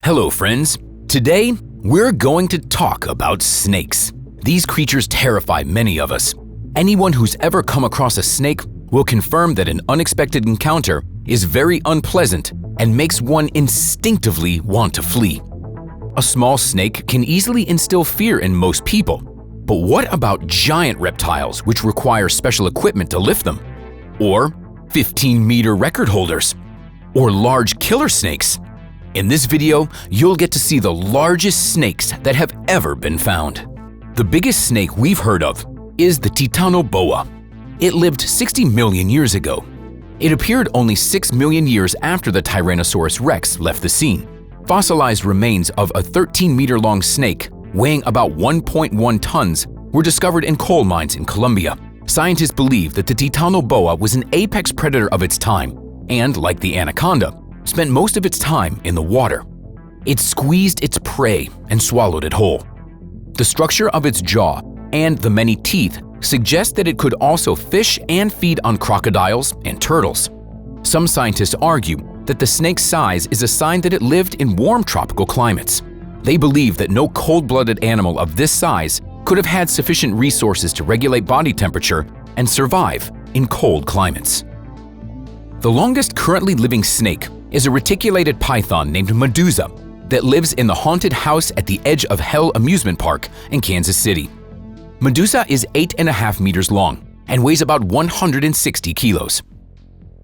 Hello friends, today we're going to talk about snakes. These creatures terrify many of us. Anyone who's ever come across a snake will confirm that an unexpected encounter is very unpleasant and makes one instinctively want to flee. A small snake can easily instill fear in most people, but what about giant reptiles which require special equipment to lift them? Or 15-meter record holders? Or large killer snakes? In this video, you'll get to see the largest snakes that have ever been found. The biggest snake we've heard of is the Titanoboa. It lived 60 million years ago. It appeared only 6 million years after the Tyrannosaurus rex left the scene. Fossilized remains of a 13-meter-long snake weighing about 1.1 tons were discovered in coal mines in Colombia. Scientists believe that the Titanoboa was an apex predator of its time and, like the anaconda, spent most of its time in the water. It squeezed its prey and swallowed it whole. The structure of its jaw and the many teeth suggest that it could also fish and feed on crocodiles and turtles. Some scientists argue that the snake's size is a sign that it lived in warm tropical climates. They believe that no cold-blooded animal of this size could have had sufficient resources to regulate body temperature and survive in cold climates. The longest currently living snake is a reticulated python named Medusa that lives in the haunted house at the Edge of Hell amusement park in Kansas City. Medusa is 8.5 meters long and weighs about 160 kilos.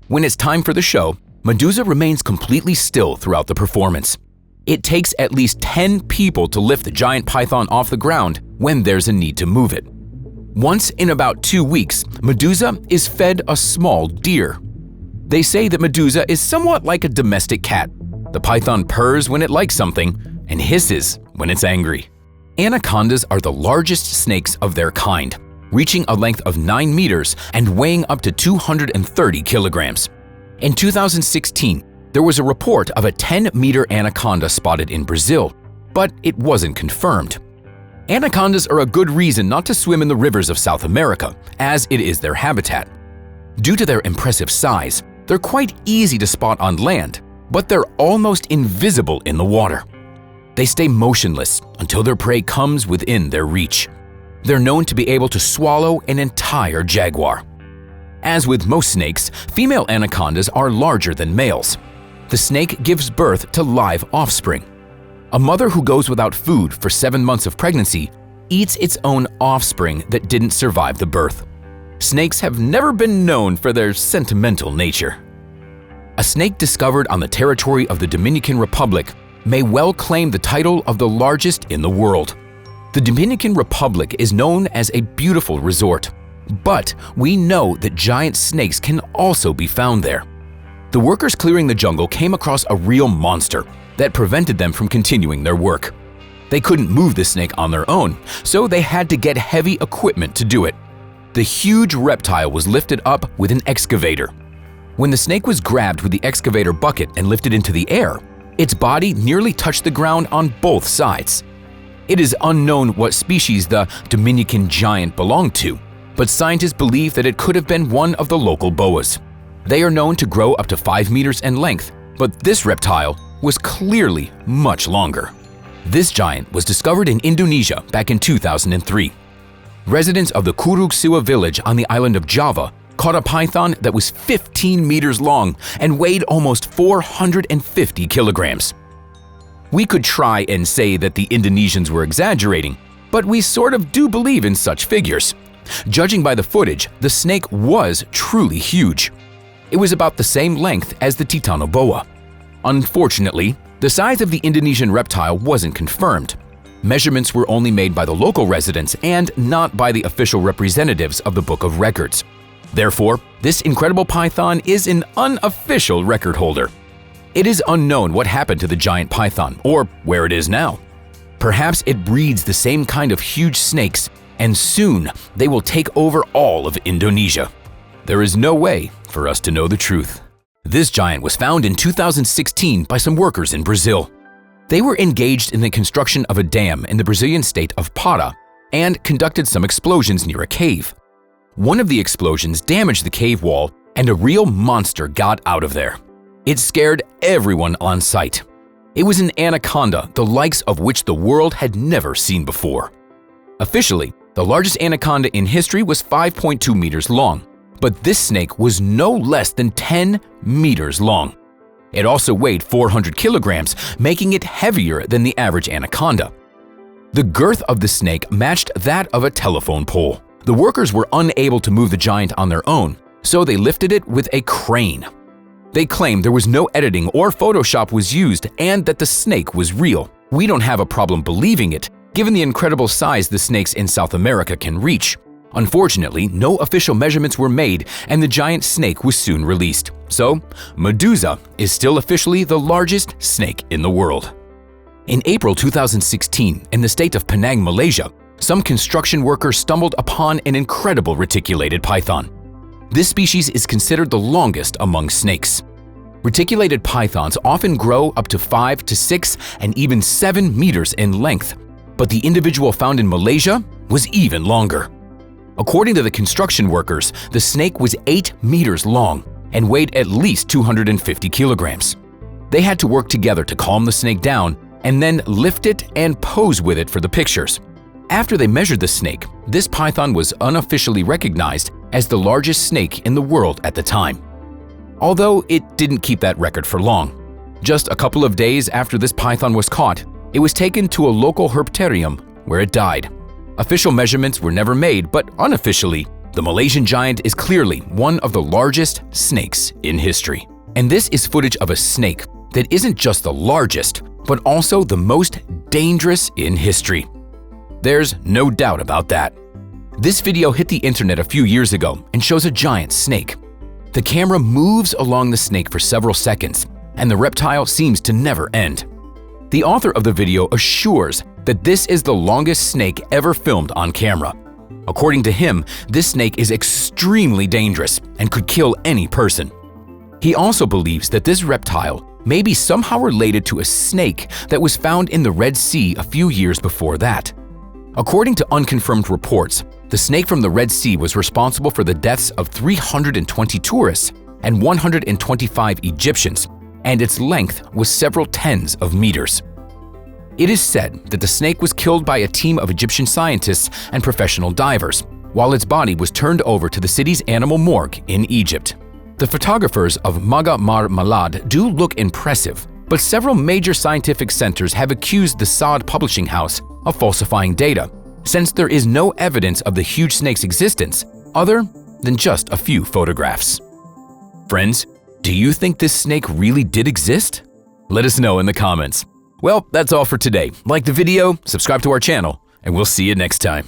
When it's time for the show, Medusa remains completely still throughout the performance. It takes at least 10 people to lift the giant python off the ground when there's a need to move it. Once in about 2 weeks, Medusa is fed a small deer. They say that Medusa is somewhat like a domestic cat. The python purrs when it likes something and hisses when it's angry. Anacondas are the largest snakes of their kind, reaching a length of 9 meters and weighing up to 230 kilograms. In 2016, there was a report of a 10-meter anaconda spotted in Brazil, but it wasn't confirmed. Anacondas are a good reason not to swim in the rivers of South America, as it is their habitat. Due to their impressive size, they're quite easy to spot on land, but they're almost invisible in the water. They stay motionless until their prey comes within their reach. They're known to be able to swallow an entire jaguar. As with most snakes, female anacondas are larger than males. The snake gives birth to live offspring. A mother who goes without food for 7 months of pregnancy eats its own offspring that didn't survive the birth. Snakes have never been known for their sentimental nature. A snake discovered on the territory of the Dominican Republic may well claim the title of the largest in the world. The Dominican Republic is known as a beautiful resort, but we know that giant snakes can also be found there. The workers clearing the jungle came across a real monster that prevented them from continuing their work. They couldn't move the snake on their own, so they had to get heavy equipment to do it. The huge reptile was lifted up with an excavator. When the snake was grabbed with the excavator bucket and lifted into the air, its body nearly touched the ground on both sides. It is unknown what species the Dominican giant belonged to, but scientists believe that it could have been one of the local boas. They are known to grow up to 5 meters in length, but this reptile was clearly much longer. This giant was discovered in Indonesia back in 2003. Residents of the Kurugsuwa village on the island of Java caught a python that was 15 meters long and weighed almost 450 kilograms. We could try and say that the Indonesians were exaggerating, but we sort of do believe in such figures. Judging by the footage, the snake was truly huge. It was about the same length as the Titanoboa. Unfortunately, the size of the Indonesian reptile wasn't confirmed. Measurements were only made by the local residents and not by the official representatives of the Book of Records. Therefore, this incredible python is an unofficial record holder. It is unknown what happened to the giant python or where it is now. Perhaps it breeds the same kind of huge snakes, and soon they will take over all of Indonesia. There is no way for us to know the truth. This giant was found in 2016 by some workers in Brazil. They were engaged in the construction of a dam in the Brazilian state of Pará and conducted some explosions near a cave. One of the explosions damaged the cave wall and a real monster got out of there. It scared everyone on site. It was an anaconda, the likes of which the world had never seen before. Officially, the largest anaconda in history was 5.2 meters long, but this snake was no less than 10 meters long. It also weighed 400 kilograms, making it heavier than the average anaconda. The girth of the snake matched that of a telephone pole. The workers were unable to move the giant on their own, so they lifted it with a crane. They claimed there was no editing or Photoshop was used and that the snake was real. We don't have a problem believing it, given the incredible size the snakes in South America can reach. Unfortunately, no official measurements were made and the giant snake was soon released. So, Medusa is still officially the largest snake in the world. In April 2016, in the state of Penang, Malaysia, some construction workers stumbled upon an incredible reticulated python. This species is considered the longest among snakes. Reticulated pythons often grow up to 5 to 6 and even 7 meters in length, but the individual found in Malaysia was even longer. According to the construction workers, the snake was 8 meters long and weighed at least 250 kilograms. They had to work together to calm the snake down and then lift it and pose with it for the pictures. After they measured the snake, this python was unofficially recognized as the largest snake in the world at the time. Although it didn't keep that record for long. Just a couple of days after this python was caught, it was taken to a local herpetarium where it died. Official measurements were never made, but unofficially, the Malaysian giant is clearly one of the largest snakes in history. And this is footage of a snake that isn't just the largest, but also the most dangerous in history. There's no doubt about that. This video hit the internet a few years ago and shows a giant snake. The camera moves along the snake for several seconds, and the reptile seems to never end. The author of the video assures that this is the longest snake ever filmed on camera. According to him, this snake is extremely dangerous and could kill any person. He also believes that this reptile may be somehow related to a snake that was found in the Red Sea a few years before that. According to unconfirmed reports, the snake from the Red Sea was responsible for the deaths of 320 tourists and 125 Egyptians, and its length was several tens of meters. It is said that the snake was killed by a team of Egyptian scientists and professional divers, while its body was turned over to the city's animal morgue in Egypt. The photographers of Magah Mar Malad do look impressive, but several major scientific centers have accused the Saad publishing house of falsifying data, since there is no evidence of the huge snake's existence other than just a few photographs. Friends, do you think this snake really did exist? Let us know in the comments. Well, that's all for today. Like the video, subscribe to our channel, and we'll see you next time.